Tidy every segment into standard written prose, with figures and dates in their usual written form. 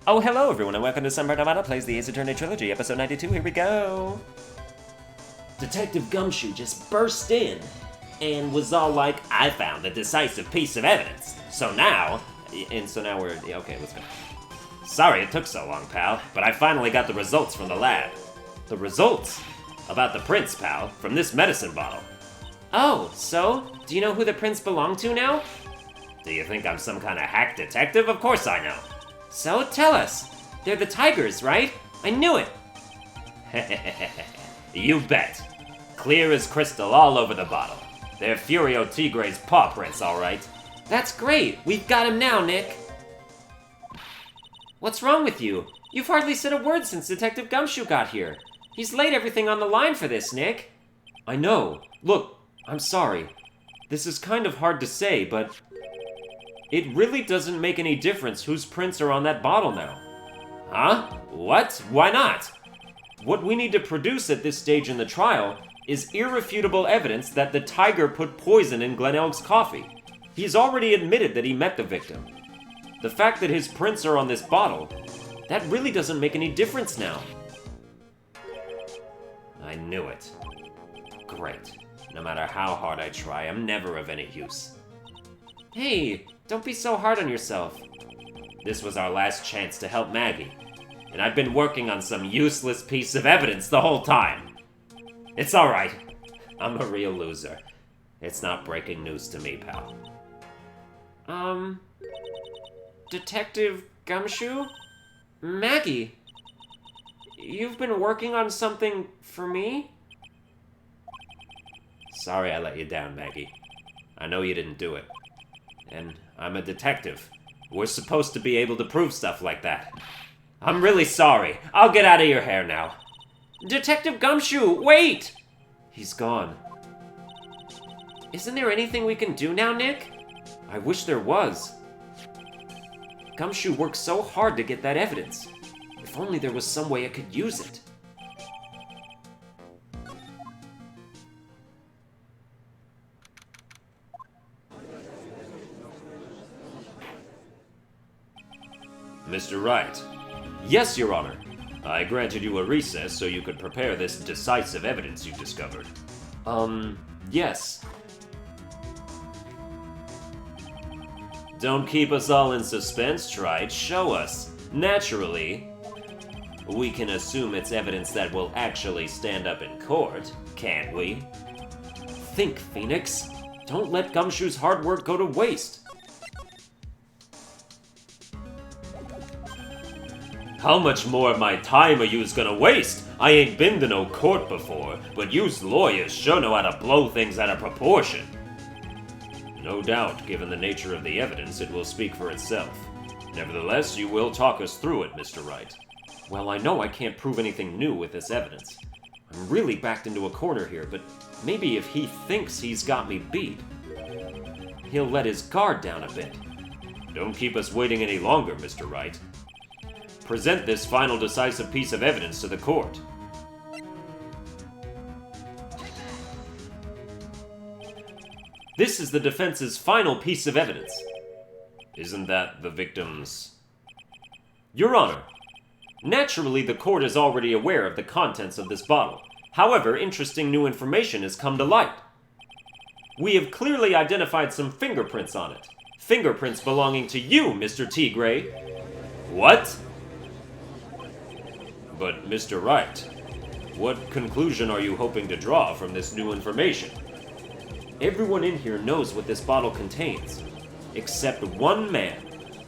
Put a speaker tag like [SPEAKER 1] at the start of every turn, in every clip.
[SPEAKER 1] Oh, hello everyone, and welcome to Sunburned Plays the Ace Attorney Trilogy, episode 92, here we go! Detective Gumshoe just burst in, and was all like, I found a decisive piece of evidence, so now we're, okay, let's go. Sorry it took so long, pal, but I finally got the results from the lab. The results? About the prints, pal, from this medicine bottle. Oh, so? Do you know who the prints belong to now? Do you think I'm some kind of hack detective? Of course I know. So, tell us. They're the tigers, right? I knew it. You bet. Clear as crystal all over the bottle. They're Furio Tigre's paw prints, all right. That's great. We've got him now, Nick. What's wrong with you? You've hardly said a word since Detective Gumshoe got here. He's laid everything on the line for this, Nick. I know. Look, I'm sorry. This is kind of hard to say, but it really doesn't make any difference whose prints are on that bottle now. Huh? What? Why not? What we need to produce at this stage in the trial is irrefutable evidence that the tiger put poison in Glenelg's coffee. He's already admitted that he met the victim. The fact that his prints are on this bottle, that really doesn't make any difference now. I knew it. Great. No matter how hard I try, I'm never of any use. Hey, don't be so hard on yourself. This was our last chance to help Maggie, and I've been working on some useless piece of evidence the whole time. It's alright. I'm a real loser. It's not breaking news to me, pal. Detective Gumshoe? Maggie? You've been working on something for me? Sorry I let you down, Maggie. I know you didn't do it. And I'm a detective. We're supposed to be able to prove stuff like that. I'm really sorry. I'll get out of your hair now. Detective Gumshoe, wait! He's gone. Isn't there anything we can do now, Nick? I wish there was. Gumshoe worked so hard to get that evidence. If only there was some way I could use it. Mr. Wright. Yes, Your Honor. I granted you a recess so you could prepare this decisive evidence you discovered. Yes. Don't keep us all in suspense, Trite. Show us. Naturally, we can assume it's evidence that will actually stand up in court, can't we? Think, Phoenix. Don't let Gumshoe's hard work go to waste. How much more of my time are yous gonna waste? I ain't been to no court before, but yous lawyers sure know how to blow things out of proportion. No doubt, given the nature of the evidence, it will speak for itself. Nevertheless, you will talk us through it, Mr. Wright. Well, I know I can't prove anything new with this evidence. I'm really backed into a corner here, but maybe if he thinks he's got me beat, he'll let his guard down a bit. Don't keep us waiting any longer, Mr. Wright. Present this final decisive piece of evidence to the court. This is the defense's final piece of evidence. Isn't that the victim's? Your Honor, naturally the court is already aware of the contents of this bottle. However, interesting new information has come to light. We have clearly identified some fingerprints on it. Fingerprints belonging to you, Mr. Tigre. What? But, Mr. Wright, what conclusion are you hoping to draw from this new information? Everyone in here knows what this bottle contains, except one man.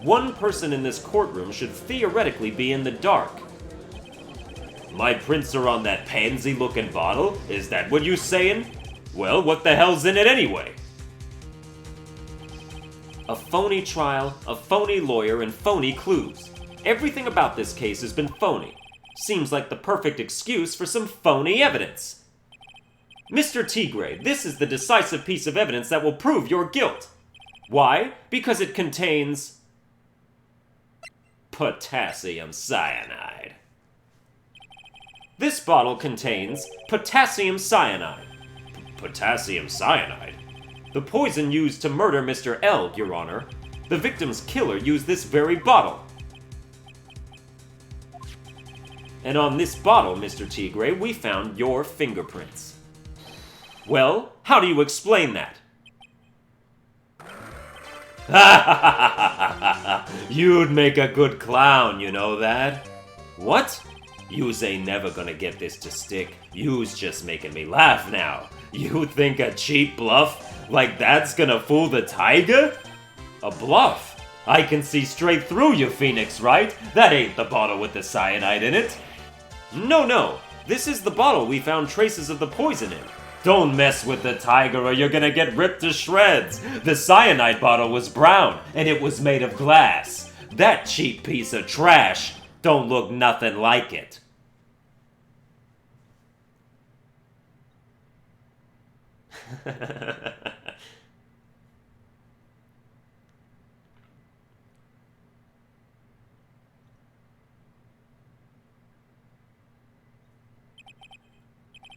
[SPEAKER 1] One person in this courtroom should theoretically be in the dark. My prints are on that pansy-looking bottle? Is that what you saying? Well, what the hell's in it anyway? A phony trial, a phony lawyer, and phony clues. Everything about this case has been phony. Seems like the perfect excuse for some phony evidence. Mr. Tigre, this is the decisive piece of evidence that will prove your guilt. Why? Because it contains potassium cyanide. This bottle contains potassium cyanide. Potassium cyanide? The poison used to murder Mr. L, Your Honor. The victim's killer used this very bottle. And on this bottle, Mr. Tigre, we found your fingerprints. Well, how do you explain that? You'd make a good clown, you know that? What? Yous ain't never gonna get this to stick. Yous just making me laugh now. You think a cheap bluff like that's gonna fool the tiger? A bluff? I can see straight through you, Phoenix, right? That ain't the bottle with the cyanide in it. No. This is the bottle we found traces of the poison in. Don't mess with the tiger or you're gonna get ripped to shreds. The cyanide bottle was brown and it was made of glass. That cheap piece of trash don't look nothing like it.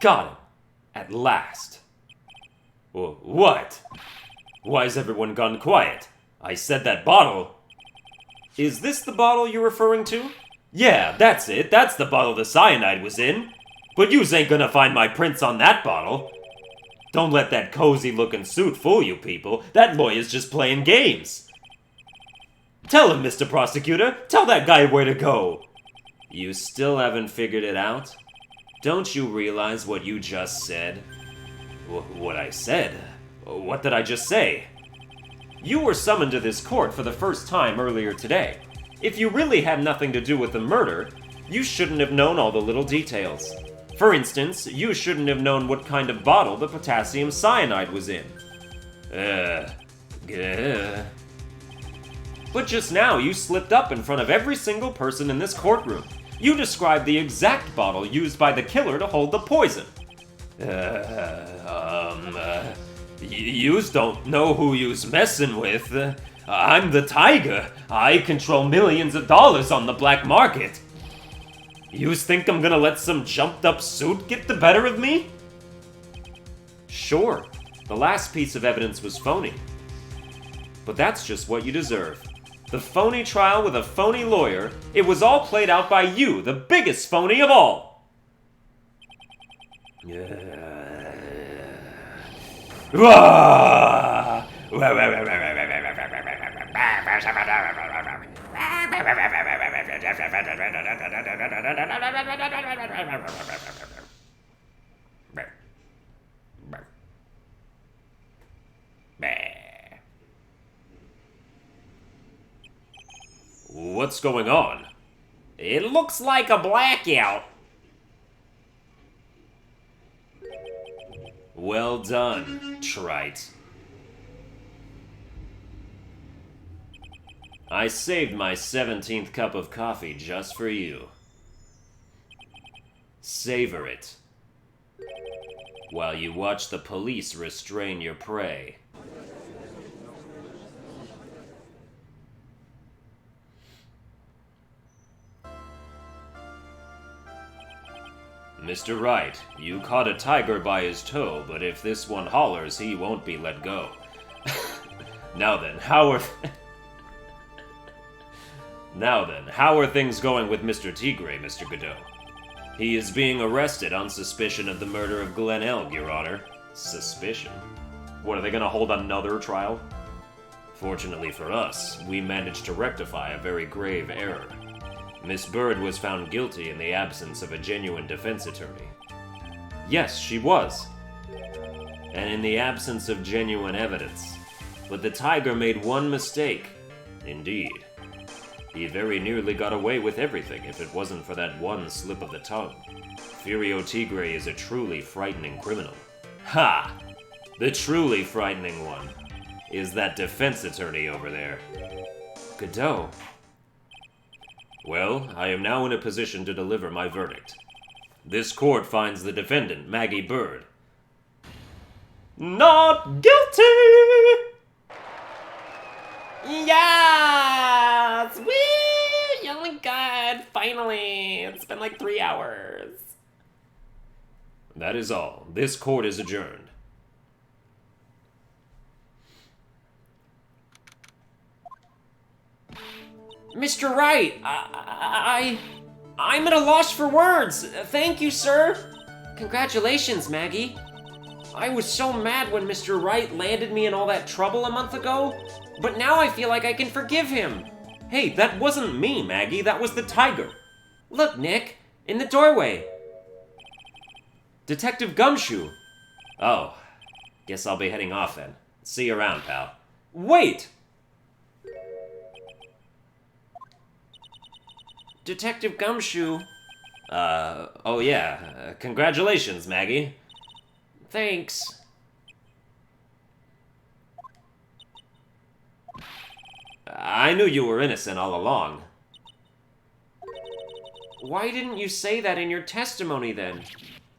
[SPEAKER 1] Got him. At last. What? Why's everyone gone quiet? I said that bottle. Is this the bottle you're referring to? Yeah, that's it. That's the bottle the cyanide was in. But yous ain't gonna find my prints on that bottle. Don't let that cozy-looking suit fool you, people. That boy is just playing games. Tell him, Mr. Prosecutor. Tell that guy where to go. You still haven't figured it out? Don't you realize what you just said? What I said? What did I just say? You were summoned to this court for the first time earlier today. If you really had nothing to do with the murder, you shouldn't have known all the little details. For instance, you shouldn't have known what kind of bottle the potassium cyanide was in. But just now, you slipped up in front of every single person in this courtroom. You described the exact bottle used by the killer to hold the poison. Yous don't know who yous messin' with. I'm the tiger. I control millions of dollars on the black market. Yous think I'm gonna let some jumped-up suit get the better of me? Sure, the last piece of evidence was phony. But that's just what you deserve. The phony trial with a phony lawyer, it was all played out by you, the biggest phony of all! What's going on? It looks like a blackout. Well done, trite. I saved my 17th cup of coffee just for you. Savor it, while you watch the police restrain your prey. Mr. Wright, you caught a tiger by his toe, but if this one hollers, he won't be let go. Now then, how are things going with Mr. Tigre, Mr. Godot? He is being arrested on suspicion of the murder of Glen Elg, Your Honor. Suspicion? What, are they gonna hold another trial? Fortunately for us, we managed to rectify a very grave error. Miss Bird was found guilty in the absence of a genuine defense attorney. Yes, she was. And in the absence of genuine evidence. But the tiger made one mistake. Indeed. He very nearly got away with everything if it wasn't for that one slip of the tongue. Furio Tigre is a truly frightening criminal. Ha! The truly frightening one is that defense attorney over there. Godot. Well, I am now in a position to deliver my verdict. This court finds the defendant, Maggie Bird, not guilty! Yes! Woo! Oh my god, finally! It's been like 3 hours. That is all. This court is adjourned. Mr. Wright,
[SPEAKER 2] I'm at a loss for words! Thank you, sir! Congratulations, Maggie. I was so mad when Mr. Wright landed me in all that trouble a month ago, but now I feel like I can forgive him.
[SPEAKER 1] Hey, that wasn't me, Maggie. That was the tiger.
[SPEAKER 2] Look, Nick, in the doorway.
[SPEAKER 1] Detective Gumshoe. Oh, guess I'll be heading off then. See you around, pal. Wait!
[SPEAKER 2] Detective Gumshoe.
[SPEAKER 1] Oh yeah. Congratulations, Maggie.
[SPEAKER 2] Thanks.
[SPEAKER 1] I knew you were innocent all along.
[SPEAKER 2] Why didn't you say that in your testimony then?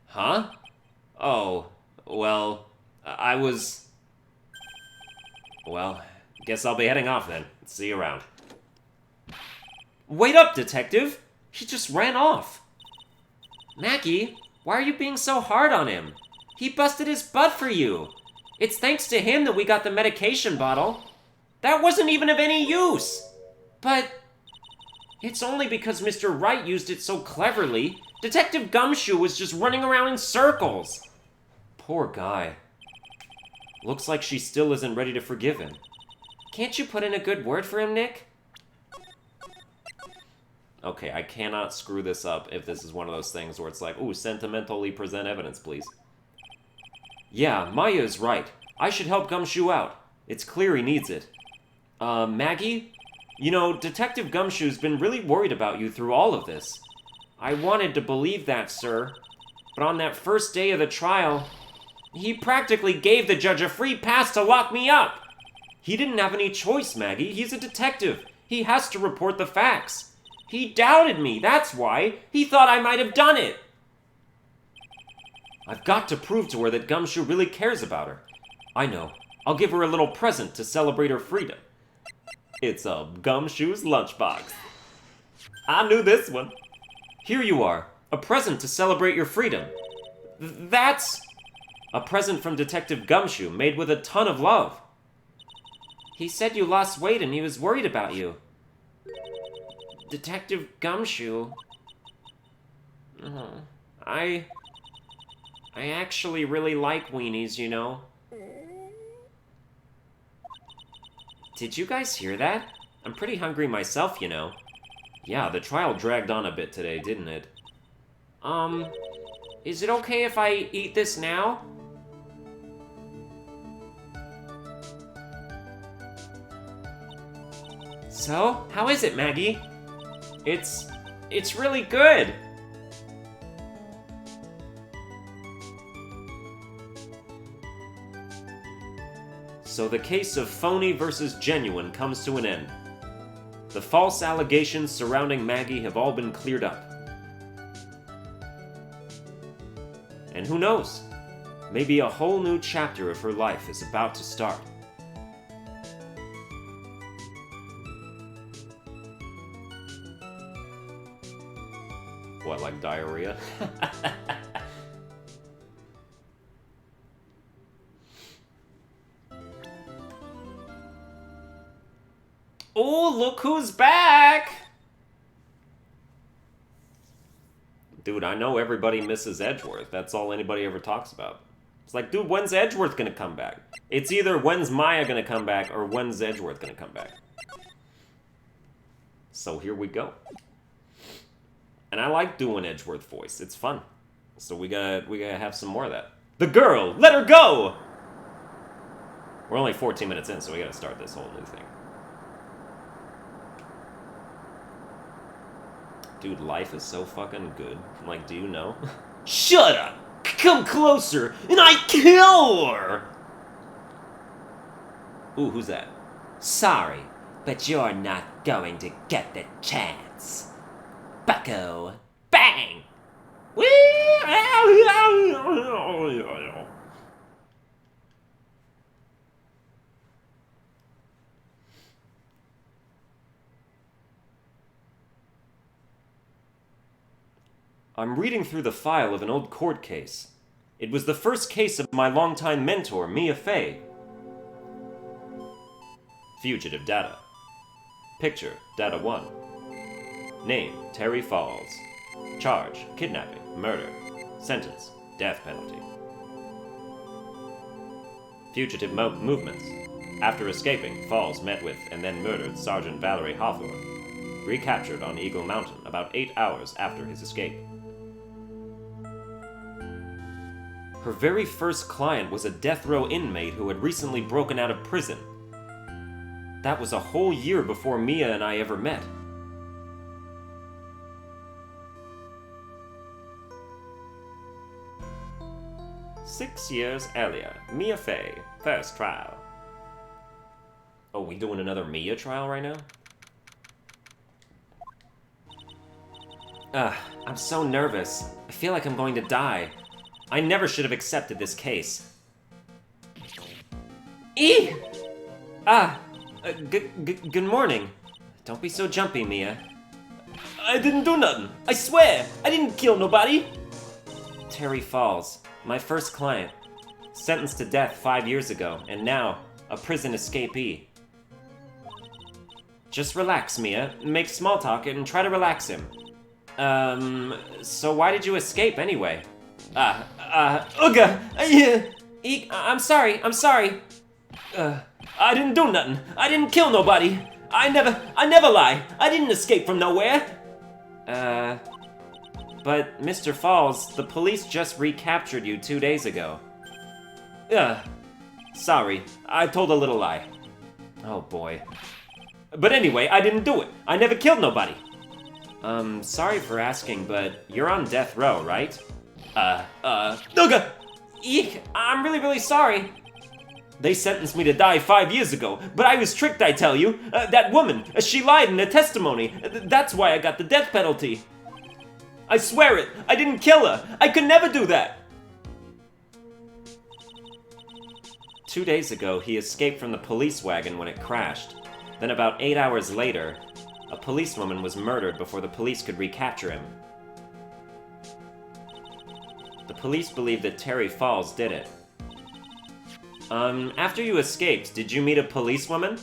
[SPEAKER 1] Huh? Oh, well, I was... Well, guess I'll be heading off then. See you around. Wait up, detective! He just ran off.
[SPEAKER 2] Maggie, why are you being so hard on him? He busted his butt for you. It's thanks to him that we got the medication bottle. That wasn't even of any use. But it's only because Mr. Wright used it so cleverly. Detective Gumshoe was just running around in circles.
[SPEAKER 1] Poor guy. Looks like she still isn't ready to forgive him.
[SPEAKER 2] Can't you put in a good word for him, Nick?
[SPEAKER 1] Okay, I cannot screw this up if this is one of those things where it's like, ooh, sentimentally present evidence, please. Yeah, Maya's right. I should help Gumshoe out. It's clear he needs it. Maggie? You know, Detective Gumshoe's been really worried about you through all of this.
[SPEAKER 2] I wanted to believe that, sir. But on that first day of the trial, he practically gave the judge a free pass to lock me up.
[SPEAKER 1] He didn't have any choice, Maggie. He's a detective. He has to report the facts.
[SPEAKER 2] He doubted me, that's why. He thought I might have done it.
[SPEAKER 1] I've got to prove to her that Gumshoe really cares about her. I know. I'll give her a little present to celebrate her freedom. It's a Gumshoe's lunchbox. I knew this one. Here you are. A present to celebrate your freedom.
[SPEAKER 2] That's
[SPEAKER 1] a present from Detective Gumshoe, made with a ton of love.
[SPEAKER 2] He said you lost weight and he was worried about you. Detective Gumshoe. I actually really like weenies, you know. Did you guys hear that? I'm pretty hungry myself, you know.
[SPEAKER 1] Yeah, the trial dragged on a bit today, didn't it?
[SPEAKER 2] Is it okay if I eat this now? So, how is it, Maggie? It's really good.
[SPEAKER 1] So the case of phony versus genuine comes to an end. The false allegations surrounding Maggie have all been cleared up. And who knows? Maybe a whole new chapter of her life is about to start. What, like diarrhea?
[SPEAKER 2] Oh, look who's back!
[SPEAKER 1] Dude, I know everybody misses Edgeworth. That's all anybody ever talks about. It's like, dude, when's Edgeworth gonna come back? It's either when's Maya gonna come back or when's Edgeworth gonna come back. So here we go. And I like doing Edgeworth voice. It's fun. So we gotta have some more of that. The girl! Let her go! We're only 14 minutes in, so we gotta start this whole new thing. Dude, life is so fucking good. Like, do you know? Shut up! Come closer, and I kill her! Ooh, who's that?
[SPEAKER 2] Sorry, but you're not going to get the chance. Bucko. Bang! Whee!
[SPEAKER 1] I'm reading through the file of an old court case. It was the first case of my longtime mentor, Mia Fey. Fugitive data. Picture, data 1. Name, Terry Falls. Charge, kidnapping, murder. Sentence, death penalty. Fugitive movements. After escaping, Falls met with and then murdered Sergeant Valerie Hawthorne. Recaptured on Eagle Mountain about 8 hours after his escape. Her very first client was a death row inmate who had recently broken out of prison. That was a whole year before Mia and I ever met. "6 years earlier, Mia Fey, first trial." Oh, we doing another Mia trial right now? I'm so nervous. I feel like I'm going to die. I never should have accepted this case. Eee! Good morning. Don't be so jumpy, Mia. I didn't do nothing. I swear, I didn't kill nobody. Terry Falls, my first client. Sentenced to death 5 years ago, and now a prison escapee. Just relax, Mia. Make small talk and try to relax him. So why did you escape anyway? Ugga! I'm sorry. I didn't do nothing. I didn't kill nobody. I never lie. I didn't escape from nowhere. But Mr. Falls, the police just recaptured you 2 days ago. Sorry. I told a little lie. Oh boy. But anyway, I didn't do it. I never killed nobody. Sorry for asking, but you're on death row, right? Ugga! Eek! I'm really sorry. They sentenced me to die 5 years ago, but I was tricked, I tell you. That woman, she lied in her testimony. That's why I got the death penalty. I swear it, I didn't kill her. I could never do that. 2 days ago, he escaped from the police wagon when it crashed. Then about 8 hours later, a policewoman was murdered before the police could recapture him. The police believe that Terry Falls did it. After you escaped, did you meet a policewoman?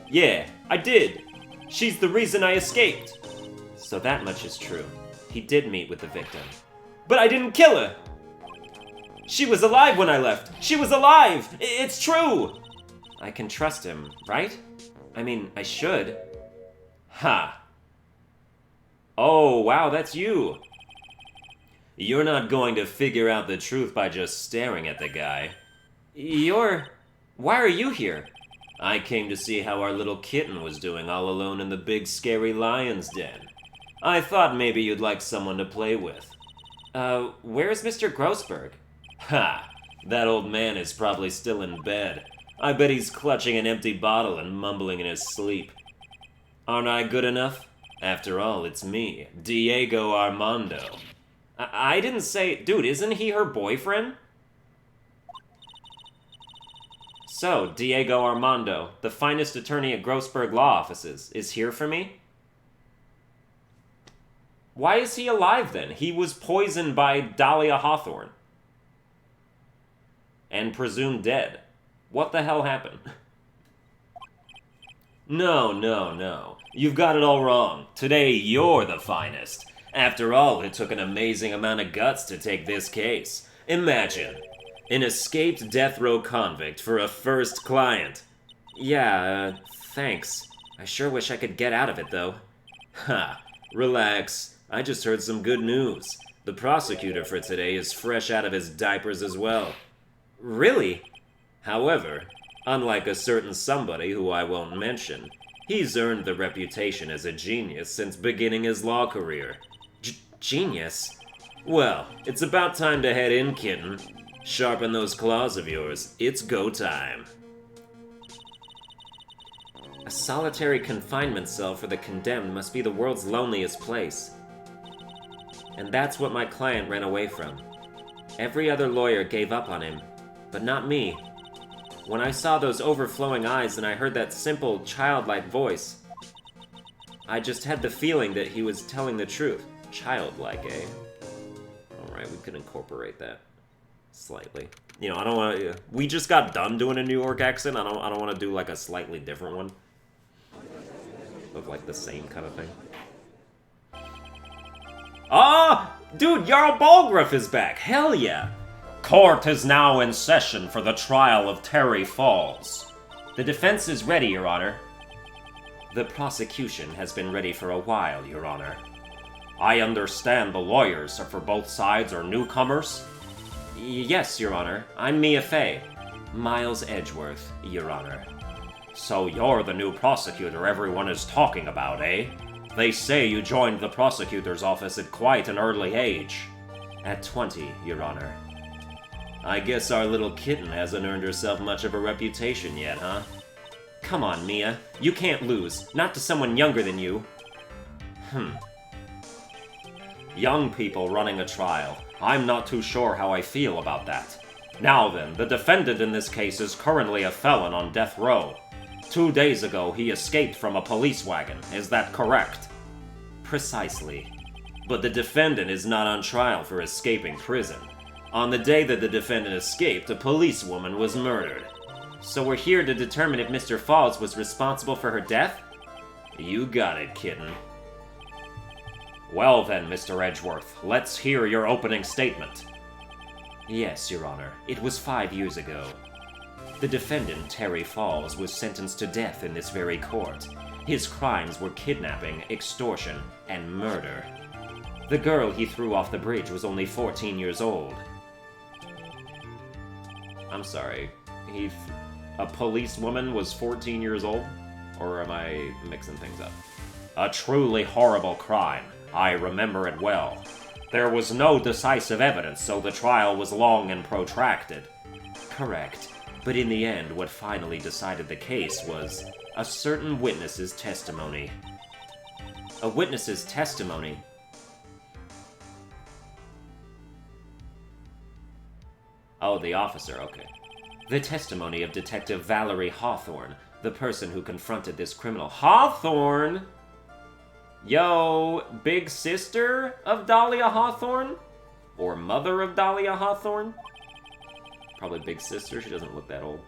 [SPEAKER 1] Yeah, I did. She's the reason I escaped. So that much is true. He did meet with the victim. But I didn't kill her! She was alive when I left! She was alive! It's true! I can trust him, right? I mean, I should. Ha! Oh, wow, that's you! You're not going to figure out the truth by just staring at the guy. Why are you here? I came to see how our little kitten was doing all alone in the big scary lion's den. I thought maybe you'd like someone to play with. Where's Mr. Grossberg? Ha! That old man is probably still in bed. I bet he's clutching an empty bottle and mumbling in his sleep. Aren't I good enough? After all, it's me, Diego Armando. I didn't say... Dude, isn't he her boyfriend? So, Diego Armando, the finest attorney at Grossberg Law Offices, is here for me? Why is he alive then? He was poisoned by Dahlia Hawthorne. And presumed dead. What the hell happened? No. You've got it all wrong. Today, you're the finest. After all, it took an amazing amount of guts to take this case. Imagine, an escaped death row convict for a first client. Yeah, thanks. I sure wish I could get out of it, though. Ha, relax. I just heard some good news. The prosecutor for today is fresh out of his diapers as well. Really? However, unlike a certain somebody who I won't mention, he's earned the reputation as a genius since beginning his law career. Genius? Well, it's about time to head in, kitten. Sharpen those claws of yours. It's go time. A solitary confinement cell for the condemned must be the world's loneliest place. And that's what my client ran away from. Every other lawyer gave up on him, but not me. When I saw those overflowing eyes and I heard that simple, childlike voice, I just had the feeling that he was telling the truth. Childlike, eh? Alright, we could incorporate that slightly. You know, I don't want to... We just got done doing a New York accent. I don't want to do, like, a slightly different one.
[SPEAKER 2] look like the same kind of thing. Ah! Dude, Jarl Balgruuf is back! Hell yeah!
[SPEAKER 1] Court is now in session for the trial of Terry Falls.
[SPEAKER 2] The defense is ready, Your Honor. The prosecution has been ready for a while, Your Honor.
[SPEAKER 1] I understand the lawyers are for both sides are newcomers?
[SPEAKER 2] Yes, Your Honor. I'm Mia Fey. Miles Edgeworth, Your Honor.
[SPEAKER 1] So you're the new prosecutor everyone is talking about, eh? They say you joined the prosecutor's office at quite an early age.
[SPEAKER 2] At 20, Your Honor. I guess our little kitten hasn't earned herself much of a reputation yet, huh? Come on, Mia. You can't lose. Not to someone younger than you.
[SPEAKER 1] Young people running a trial. I'm not too sure how I feel about that. Now then, the defendant in this case is currently a felon on death row. 2 days ago, he escaped from a police wagon. Is that correct?
[SPEAKER 2] Precisely. But the defendant is not on trial for escaping prison. On the day that the defendant escaped, a policewoman was murdered. So we're here to determine if Mr. Falls was responsible for her death? You got it, kitten.
[SPEAKER 1] Well then, Mr. Edgeworth, let's hear your opening statement.
[SPEAKER 2] Yes, Your Honor. It was 5 years ago. The defendant, Terry Falls, was sentenced to death in this very court. His crimes were kidnapping, extortion, and murder. The girl he threw off the bridge was only 14 years old.
[SPEAKER 1] I'm sorry, a policewoman was 14 years old? Or am I mixing things up? A truly horrible crime. I remember it well. There was no decisive evidence, so the trial was long and protracted.
[SPEAKER 2] Correct. But in the end, what finally decided the case was a certain witness's testimony. A witness's testimony? Oh, the officer, okay. The testimony of Detective Valerie Hawthorne, the person who confronted this criminal. Hawthorne? Yo, big sister of Dahlia Hawthorne? Or mother of Dahlia Hawthorne? Probably big sister, she doesn't look that old.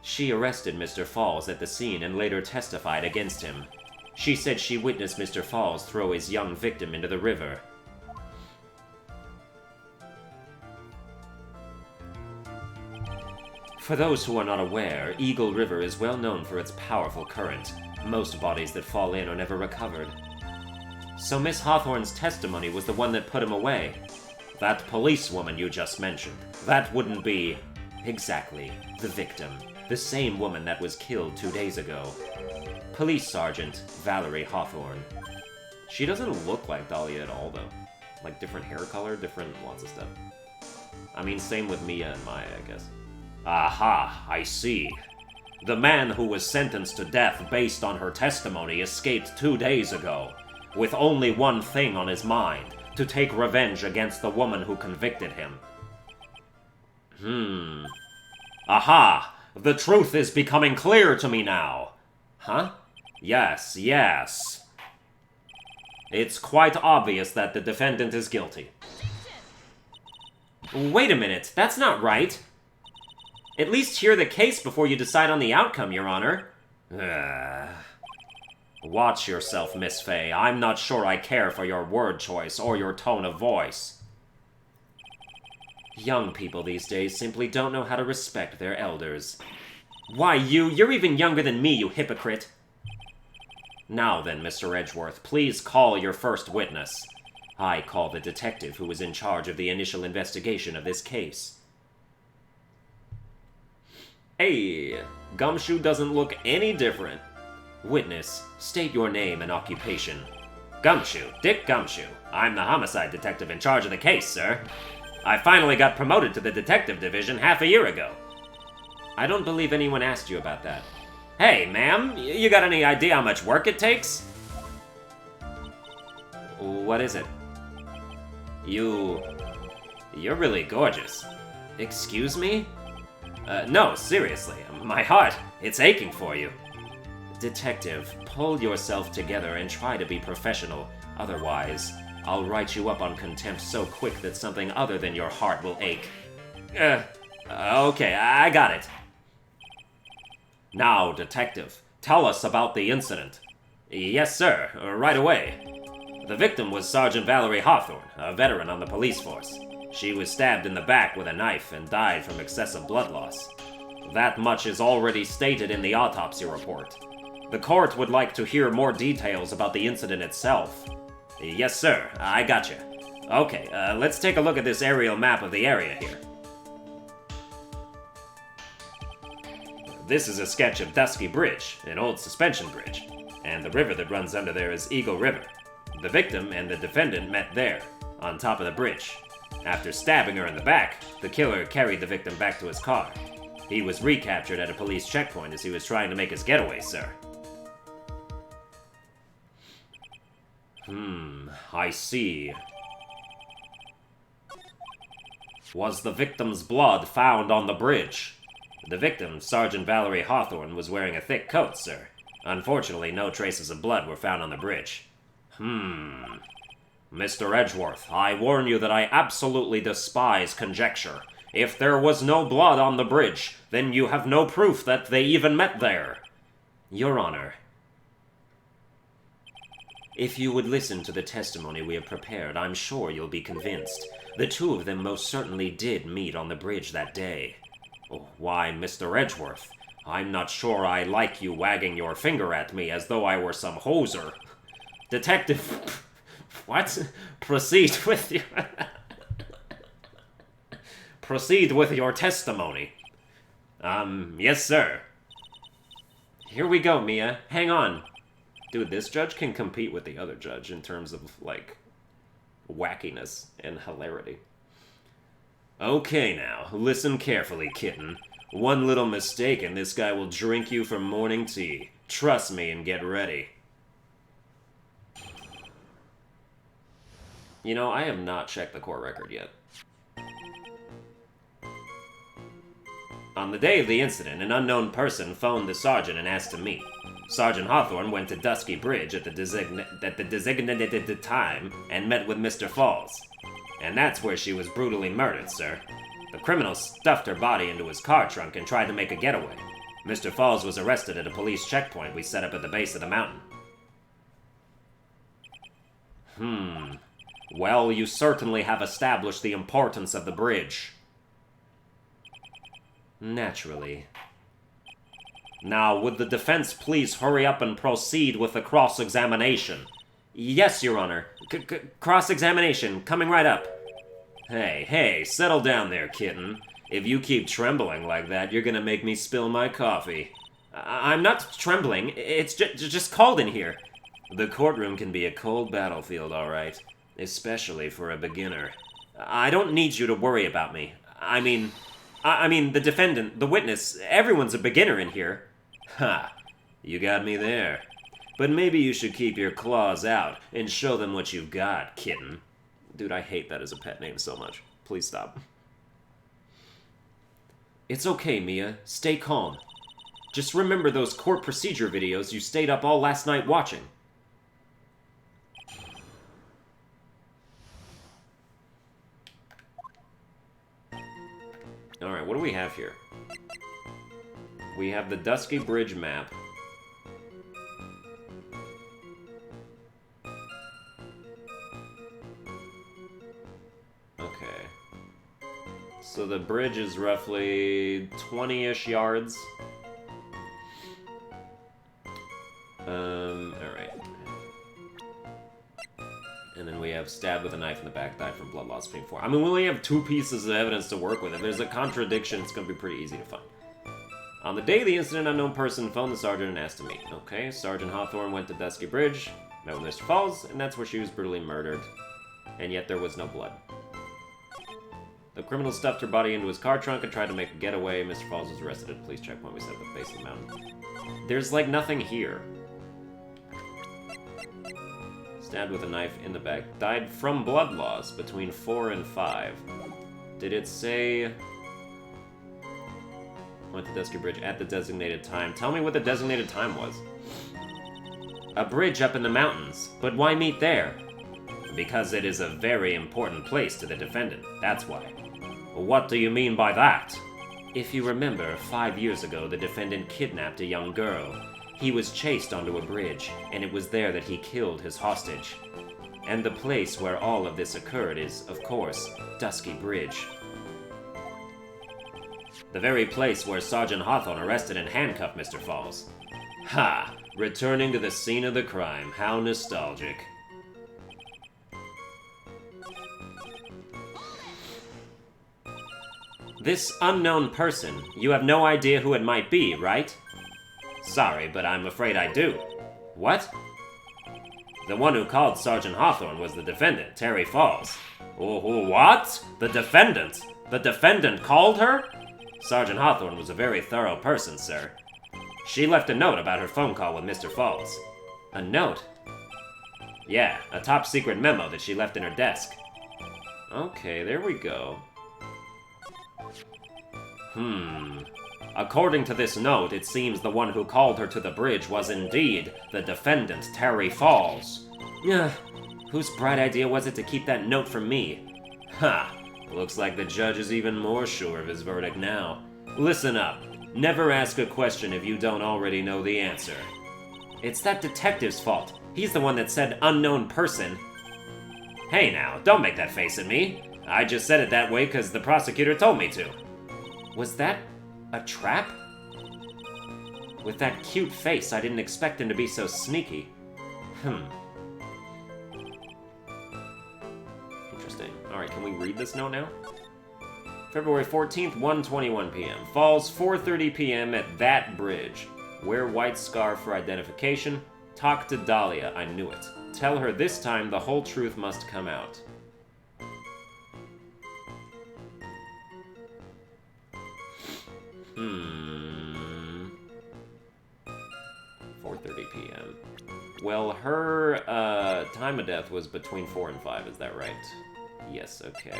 [SPEAKER 2] She arrested Mr. Falls at the scene and later testified against him. She said she witnessed Mr. Falls throw his young victim into the river. For those who are not aware, Eagle River is well known for its powerful current. Most bodies that fall in are never recovered. So Miss Hawthorne's testimony was the one that put him away.
[SPEAKER 1] That policewoman you just mentioned, that wouldn't be...
[SPEAKER 2] Exactly. The victim. The same woman that was killed 2 days ago. Police Sergeant Valerie Hawthorne. She doesn't look like Dahlia at all, though. Like, different hair color, different lots of stuff. I mean, same with Mia and Maya, I guess.
[SPEAKER 1] Aha, I see. The man who was sentenced to death based on her testimony escaped 2 days ago, with only one thing on his mind, to take revenge against the woman who convicted him. Aha! The truth is becoming clear to me now.
[SPEAKER 2] Huh?
[SPEAKER 1] Yes, yes. It's quite obvious that the defendant is guilty.
[SPEAKER 2] Wait a minute, that's not right. At least hear the case before you decide on the outcome, Your Honor.
[SPEAKER 1] Watch yourself, Miss Fey. I'm not sure I care for your word choice or your tone of voice.
[SPEAKER 2] Young people these days simply don't know how to respect their elders. Why, you're even younger than me, you hypocrite.
[SPEAKER 1] Now then, Mr. Edgeworth, please call your first witness.
[SPEAKER 2] I call the detective who was in charge of the initial investigation of this case. Hey, Gumshoe doesn't look any different. Witness, state your name and occupation.
[SPEAKER 1] Gumshoe, Dick Gumshoe. I'm the homicide detective in charge of the case, sir. I finally got promoted to the detective division half a year ago.
[SPEAKER 2] I don't believe anyone asked you about that.
[SPEAKER 1] Hey, ma'am, you got any idea how much work it takes?
[SPEAKER 2] What is it?
[SPEAKER 1] You're really gorgeous.
[SPEAKER 2] Excuse me?
[SPEAKER 1] No, seriously, my heart, it's aching for you.
[SPEAKER 2] Detective, pull yourself together and try to be professional. Otherwise, I'll write you up on contempt so quick that something other than your heart will ache.
[SPEAKER 1] Okay, I got it. Now, detective, tell us about the incident. Yes, sir. Right away. The victim was Sergeant Valerie Hawthorne, a veteran on the police force. She was stabbed in the back with a knife and died from excessive blood loss. That much is already stated in the autopsy report. The court would like to hear more details about the incident itself. Yes, sir. I gotcha. Okay, let's take a look at this aerial map of the area here. This is a sketch of Dusky Bridge, an old suspension bridge, and the river that runs under there is Eagle River. The victim and the defendant met there, on top of the bridge. After stabbing her in the back, the killer carried the victim back to his car. He was recaptured at a police checkpoint as he was trying to make his getaway, sir. I see. Was the victim's blood found on the bridge? The victim, Sergeant Valerie Hawthorne, was wearing a thick coat, sir. Unfortunately, no traces of blood were found on the bridge. Mr. Edgeworth, I warn you that I absolutely despise conjecture. If there was no blood on the bridge, then you have no proof that they even met there. Your Honor, if you would listen to the testimony we have prepared, I'm sure you'll be convinced. The two of them most certainly did meet on the bridge that day. Oh, why, Mr. Edgeworth, I'm not sure I like you wagging your finger at me as though I were some hoser. Detective... What? Proceed with your... Proceed with your testimony. Yes, sir. Here we go, Mia. Hang on. Dude, this judge can compete with the other judge in terms of, like, wackiness and hilarity. Okay, now, listen carefully, kitten. One little mistake and this guy will drink you for morning tea. Trust me and get ready. You know, I have not checked the court record yet. On the day of the incident, an unknown person phoned the sergeant and asked to meet. Sergeant Hawthorne went to Dusky Bridge at the designated time and met with Mr. Falls. And that's where she was brutally murdered, sir. The criminal stuffed her body into his car trunk and tried to make a getaway. Mr. Falls was arrested at a police checkpoint we set up at the base of the mountain. Well, you certainly have established the importance of the bridge. Naturally. Now, would the defense please hurry up and proceed with the cross-examination? Yes, Your Honor. Cross-examination, coming right up. Hey, settle down there, kitten. If you keep trembling like that, you're gonna make me spill my coffee. I'm not trembling. It's just cold in here. The courtroom can be a cold battlefield, all right. Especially for a beginner. I don't need you to worry about me. I mean, the defendant, the witness, everyone's a beginner in here. Ha! You got me there. But maybe you should keep your claws out and show them what you've got, kitten. Dude, I hate that as a pet name so much. Please stop. It's okay, Mia. Stay calm. Just remember those court procedure videos you stayed up all last night watching. Alright, what do we have here? We have the Dusky Bridge map. Okay. So the bridge is roughly 20-ish yards. Alright. And then we have stabbed with a knife in the back, died from blood loss being 4. I mean, we only have 2 pieces of evidence to work with. If there's a contradiction, it's going to be pretty easy to find. On the day of the incident, an unknown person phoned the sergeant and asked to meet. Okay, Sergeant Hawthorne went to Dusky Bridge, met with Mr. Falls, and that's where she was brutally murdered. And yet there was no blood. The criminal stuffed her body into his car trunk and tried to make a getaway. Mr. Falls was arrested at a police checkpoint we set at the base of the mountain. There's, like, nothing here. Stabbed with a knife in the back. Died from blood loss between 4 and 5. Did it say... Went to Dusky Bridge at the designated time. Tell me what the designated time was. A bridge up in the mountains. But why meet there? Because it is a very important place to the defendant. That's why. What do you mean by that? If you remember, 5 years ago, the defendant kidnapped a young girl.
[SPEAKER 2] He was chased onto a bridge, and it was there that he killed his hostage. And the place where all of this occurred is, of course, Dusky Bridge. The very place where Sergeant Hawthorne arrested and handcuffed Mr. Falls. Ha! Returning to the scene of the crime. How nostalgic. This unknown person, you have no idea who it might be, right? Sorry, but I'm afraid I do. What? The one who called Sergeant Hawthorne was the defendant, Terry Falls. Oh, what? The defendant? The defendant called her? Sergeant Hawthorne was a very thorough person, sir. She left a note about her phone call with Mr. Falls. A note? Yeah, a top-secret memo that she left in her desk. Okay, there we go. According to this note, it seems the one who called her to the bridge was indeed the defendant, Terry Falls. Whose bright idea was it to keep that note from me? Ha! Looks like the judge is even more sure of his verdict now. Listen up. Never ask a question if you don't already know the answer. It's that detective's fault. He's the one that said unknown person. Hey now, don't make that face at me. I just said it that way because the prosecutor told me to. Was that a trap? With that cute face, I didn't expect him to be so sneaky. Interesting. Alright, can we read this note now? February 14th, 1:21 p.m. Falls, 4:30 p.m. at that bridge. Wear white scarf for identification. Talk to Dahlia, I knew it. Tell her this time the whole truth must come out. 4:30 p.m. Well, her time of death was between 4 and 5, is that right? Yes, okay.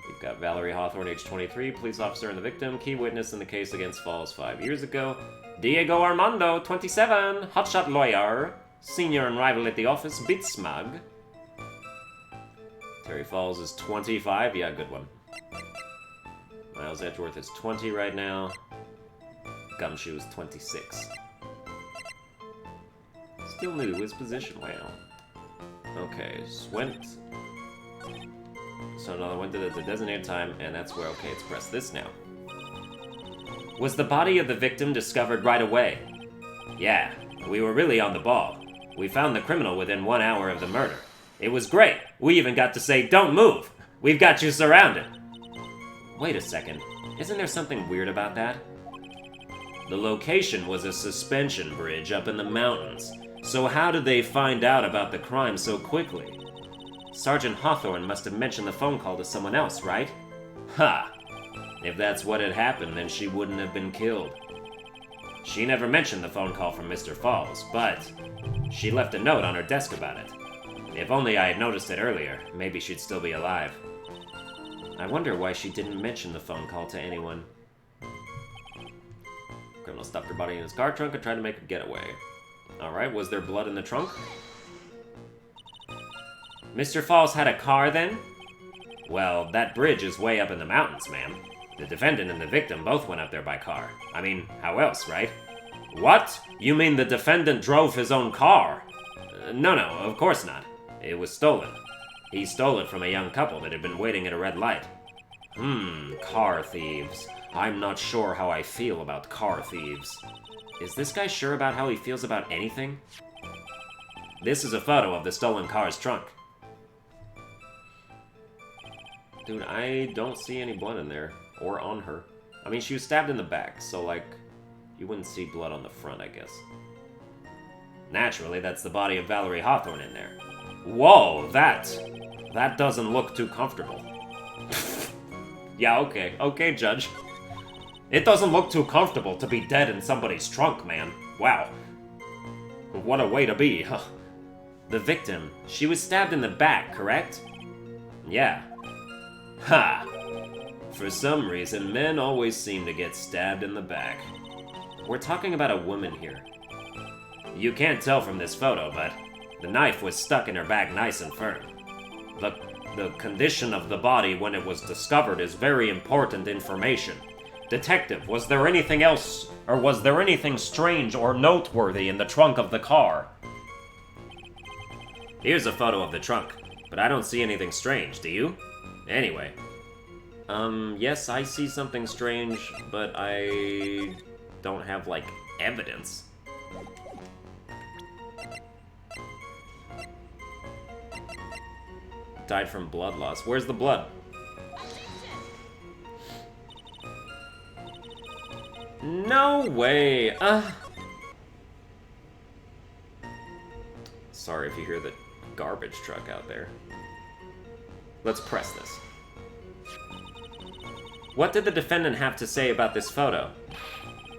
[SPEAKER 2] We've got Valerie Hawthorne, age 23, police officer and the victim, key witness in the case against Falls 5 years ago. Diego Armando, 27, hotshot lawyer, senior and rival at the office, bit smug. Terry Falls is 25, yeah, good one. Miles Edgeworth is 20 right now. Gumshoe is 26. Still new to his position, wow. Okay, went. So another went to the designated time, and that's where, okay, let's press this now. Was the body of the victim discovered right away? Yeah, we were really on the ball. We found the criminal within 1 hour of the murder. It was great. We even got to say, don't move. We've got you surrounded. Wait a second. Isn't there something weird about that? The location was a suspension bridge up in the mountains. So how did they find out about the crime so quickly? Sergeant Hawthorne must have mentioned the phone call to someone else, right? Ha! If that's what had happened, then she wouldn't have been killed. She never mentioned the phone call from Mr. Falls, but she left a note on her desk about it. If only I had noticed it earlier, maybe she'd still be alive. I wonder why she didn't mention the phone call to anyone. Criminal stuffed her body in his car trunk and tried to make a getaway. Alright, was there blood in the trunk? Mr. Falls had a car then? Well, that bridge is way up in the mountains, ma'am. The defendant and the victim both went up there by car. I mean, how else, right? What? You mean the defendant drove his own car? No, of course not. It was stolen. He stole it from a young couple that had been waiting at a red light. Car thieves. I'm not sure how I feel about car thieves. Is this guy sure about how he feels about anything? This is a photo of the stolen car's trunk. Dude, I don't see any blood in there. Or on her. I mean, she was stabbed in the back, so, like, you wouldn't see blood on the front, I guess. Naturally, that's the body of Valerie Hawthorne in there. Whoa, that doesn't look too comfortable. Yeah, okay, Judge. It doesn't look too comfortable to be dead in somebody's trunk, man. Wow. What a way to be, huh? The victim, she was stabbed in the back, correct? Yeah. Ha! For some reason, men always seem to get stabbed in the back. We're talking about a woman here. You can't tell from this photo, but the knife was stuck in her back nice and firm. The condition of the body when it was discovered is very important information. Detective, was there anything else, or was there anything strange or noteworthy in the trunk of the car?
[SPEAKER 1] Here's a photo of the trunk, but I don't see anything strange, do you? Anyway.
[SPEAKER 2] Yes, I see something strange, but I don't have, like, evidence. Died from blood loss. Where's the blood? No way! Sorry if you hear the garbage truck out there. Let's press this. What did the defendant have to say about this photo?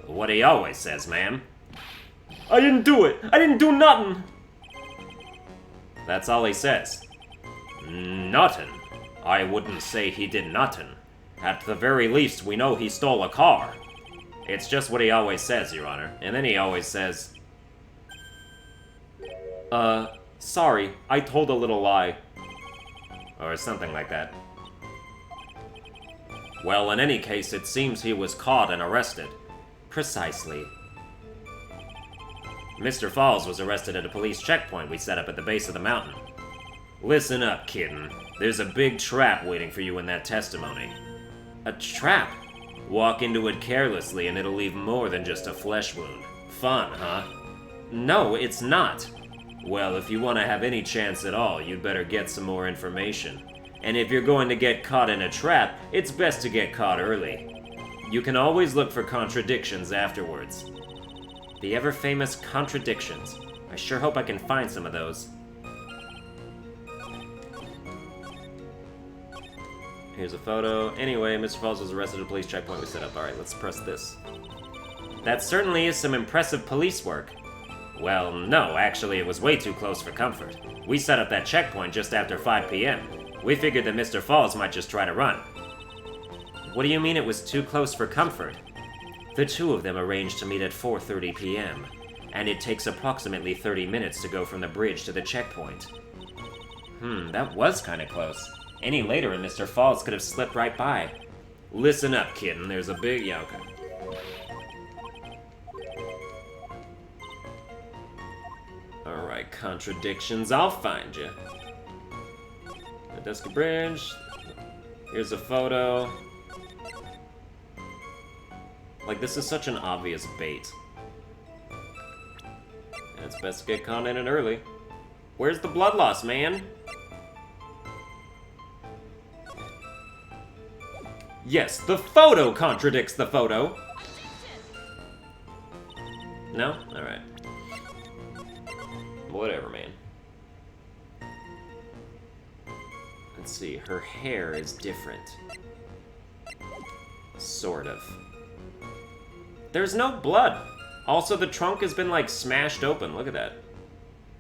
[SPEAKER 1] What he always says, ma'am.
[SPEAKER 2] I didn't do it! I didn't do nothing!
[SPEAKER 1] That's all he says. Nothing. I wouldn't say he did nothing. At the very least, we know he stole a car. It's just what he always says, Your Honor. And then he always says...
[SPEAKER 2] sorry, I told a little lie.
[SPEAKER 1] Or something like that. Well, in any case, it seems he was caught and arrested.
[SPEAKER 2] Precisely.
[SPEAKER 1] Mr. Falls was arrested at a police checkpoint we set up at the base of the mountain. Listen up, kitten. There's a big trap waiting for you in that testimony.
[SPEAKER 2] A trap?
[SPEAKER 1] Walk into it carelessly and it'll leave more than just a flesh wound. Fun, huh?
[SPEAKER 2] No, it's not.
[SPEAKER 1] Well, if you want to have any chance at all, you'd better get some more information. And if you're going to get caught in a trap, it's best to get caught early. You can always look for contradictions afterwards.
[SPEAKER 2] The ever-famous contradictions. I sure hope I can find some of those. Here's a photo. Anyway, Mr. Falls was arrested at a police checkpoint we set up. Alright, let's press this. That certainly is some impressive police work.
[SPEAKER 1] Well, no, actually it was way too close for comfort. We set up that checkpoint just after 5 p.m. We figured that Mr. Falls might just try to run.
[SPEAKER 2] What do you mean it was too close for comfort? The two of them arranged to meet at 4:30 p.m., and it takes approximately 30 minutes to go from the bridge to the checkpoint. That was kinda close. Any later and Mr. Falls could have slipped right by.
[SPEAKER 1] Listen up, kitten, there's a big... yeah, okay.
[SPEAKER 2] Alright, contradictions, I'll find you. The Dusky Bridge. Here's a photo. Like, this is such an obvious bait. And it's best to get caught in it early. Where's the blood loss, man? Yes, the photo contradicts the photo! No? Alright. Whatever, man. Let's see, her hair is different. Sort of. There's no blood! Also, the trunk has been, like, smashed open. Look at that.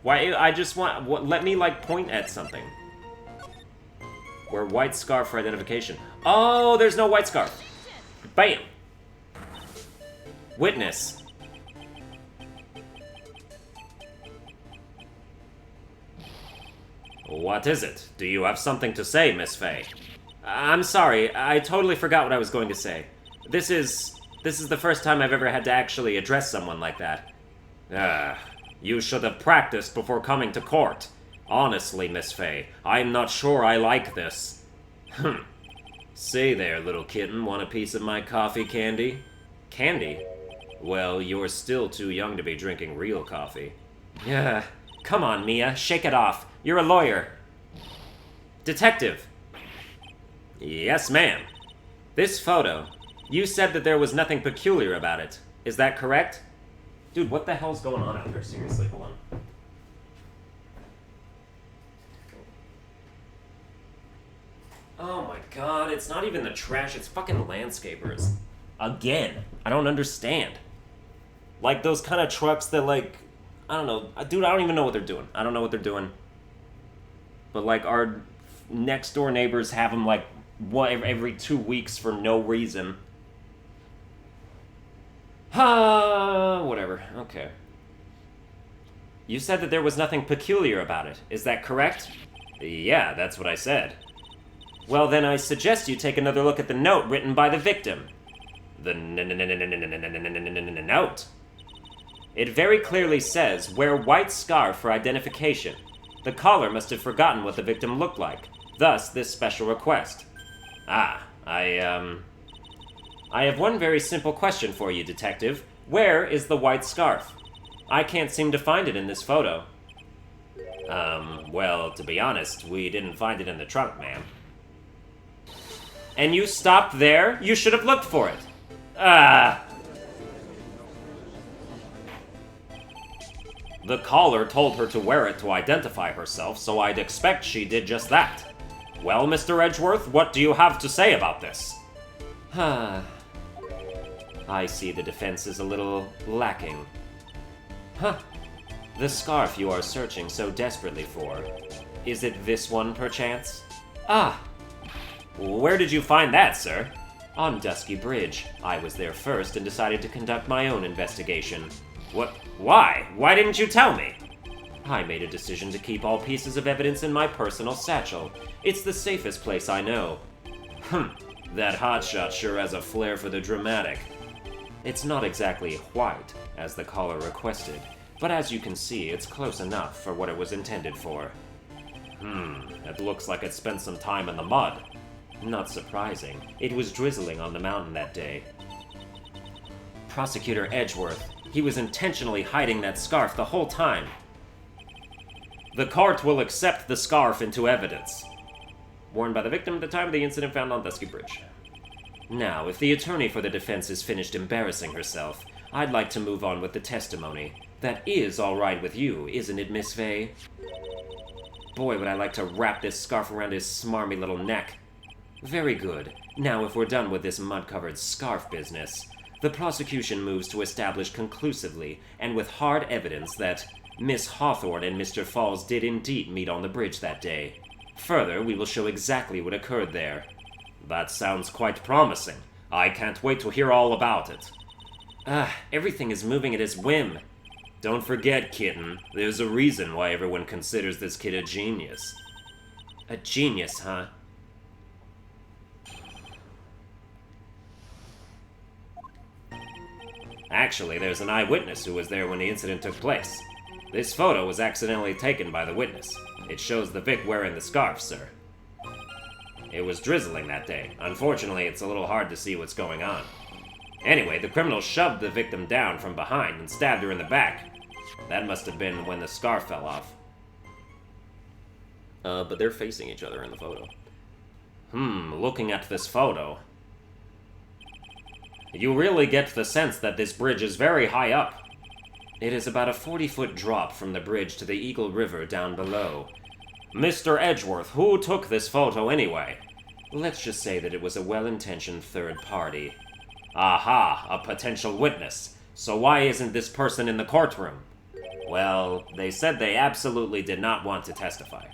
[SPEAKER 2] Why, I just want... let me, like, point at something. Wear white scarf for identification. Oh, there's no white scarf! Bam! Witness.
[SPEAKER 1] What is it? Do you have something to say, Miss Faye?
[SPEAKER 2] I'm sorry, I totally forgot what I was going to say. This is the first time I've ever had to actually address someone like that.
[SPEAKER 1] You should have practiced before coming to court. Honestly, Miss Faye, I'm not sure I like this. Say there, little kitten, want a piece of my coffee candy?
[SPEAKER 2] Candy?
[SPEAKER 1] Well, you're still too young to be drinking real coffee.
[SPEAKER 2] Yeah. Come on, Mia, shake it off. You're a lawyer. Detective.
[SPEAKER 1] Yes, ma'am.
[SPEAKER 2] This photo, you said that there was nothing peculiar about it. Is that correct? Dude, what the hell's going on out there? Seriously, hold on. Oh my god, it's not even the trash, it's fucking landscapers. Again. I don't understand. Like those kind of trucks that like, I don't know. Dude, I don't even know what they're doing. I don't know what they're doing. But like our next door neighbors have them like every 2 weeks for no reason. Whatever. Okay. You said that there was nothing peculiar about it. Is that correct?
[SPEAKER 1] Yeah, that's what I said.
[SPEAKER 2] Well, then I suggest you take another look at the note written by the victim.
[SPEAKER 1] The note.
[SPEAKER 2] It very clearly says, wear white scarf for identification. The caller must have forgotten what the victim looked like, thus this special request.
[SPEAKER 1] I
[SPEAKER 2] have one very simple question for you, Detective. Where is the white scarf? I can't seem to find it in this photo.
[SPEAKER 1] Well, to be honest, we didn't find it in the trunk, ma'am.
[SPEAKER 2] And you stopped there? You should have looked for it.
[SPEAKER 1] The caller told her to wear it to identify herself, so I'd expect she did just that. Well, Mr. Edgeworth, what do you have to say about this?
[SPEAKER 2] I see the defense is a little lacking. The scarf you are searching so desperately for. Is it this one, perchance?
[SPEAKER 1] Where did you find that, sir?
[SPEAKER 2] On Dusky Bridge. I was there first and decided to conduct my own investigation.
[SPEAKER 1] What? Why? Why didn't you tell me?
[SPEAKER 2] I made a decision to keep all pieces of evidence in my personal satchel. It's the safest place I know.
[SPEAKER 1] That hotshot sure has a flair for the dramatic.
[SPEAKER 2] It's not exactly white, as the caller requested, but as you can see, it's close enough for what it was intended for.
[SPEAKER 1] It looks like it spent some time in the mud.
[SPEAKER 2] Not surprising. It was drizzling on the mountain that day. Prosecutor Edgeworth, he was intentionally hiding that scarf the whole time.
[SPEAKER 1] The court will accept the scarf into evidence.
[SPEAKER 2] Worn by the victim at the time of the incident found on Dusky Bridge. Now, if the attorney for the defense is finished embarrassing herself, I'd like to move on with the testimony. That is all right with you, isn't it, Miss Faye? Boy, would I like to wrap this scarf around his smarmy little neck. Very good. Now, if we're done with this mud-covered scarf business, the prosecution moves to establish conclusively, and with hard evidence, that Miss Hawthorne and Mr. Falls did indeed meet on the bridge that day. Further, we will show exactly what occurred there.
[SPEAKER 1] That sounds quite promising. I can't wait to hear all about it.
[SPEAKER 2] Everything is moving at his whim.
[SPEAKER 1] Don't forget, kitten, there's a reason why everyone considers this kid a genius.
[SPEAKER 2] A genius, huh?
[SPEAKER 1] Actually, there's an eyewitness who was there when the incident took place. This photo was accidentally taken by the witness. It shows the Vic wearing the scarf, sir. It was drizzling that day. Unfortunately, it's a little hard to see what's going on. Anyway, the criminal shoved the victim down from behind and stabbed her in the back. That must have been when the scarf fell off.
[SPEAKER 2] But they're facing each other in the photo.
[SPEAKER 1] Looking at this photo, you really get the sense that this bridge is very high up.
[SPEAKER 2] It is about a 40-foot drop from the bridge to the Eagle River down below.
[SPEAKER 1] Mr. Edgeworth, who took this photo anyway?
[SPEAKER 2] Let's just say that it was a well-intentioned third party.
[SPEAKER 1] Aha, a potential witness. So why isn't this person in the courtroom? Well, they said they absolutely did not want to testify.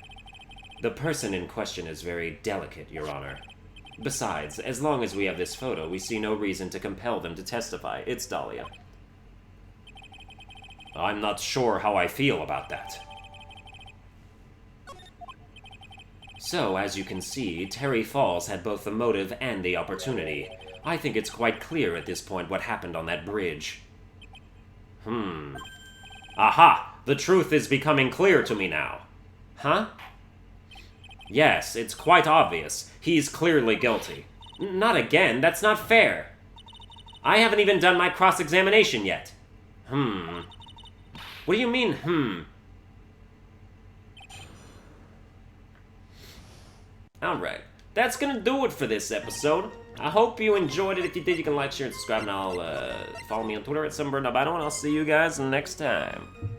[SPEAKER 2] The person in question is very delicate, Your Honor. Besides, as long as we have this photo, we see no reason to compel them to testify. It's Dahlia.
[SPEAKER 1] I'm not sure how I feel about that.
[SPEAKER 2] So, as you can see, Terry Falls had both the motive and the opportunity. I think it's quite clear at this point what happened on that bridge.
[SPEAKER 1] Aha! The truth is becoming clear to me now.
[SPEAKER 2] Huh?
[SPEAKER 1] Yes, it's quite obvious. He's clearly guilty.
[SPEAKER 2] Not again. That's not fair. I haven't even done my cross-examination yet. What do you mean, Alright, that's gonna do it for this episode. I hope you enjoyed it. If you did, you can like, share, and subscribe, and I'll follow me on Twitter at Sunburned, Albino, and I'll see you guys next time.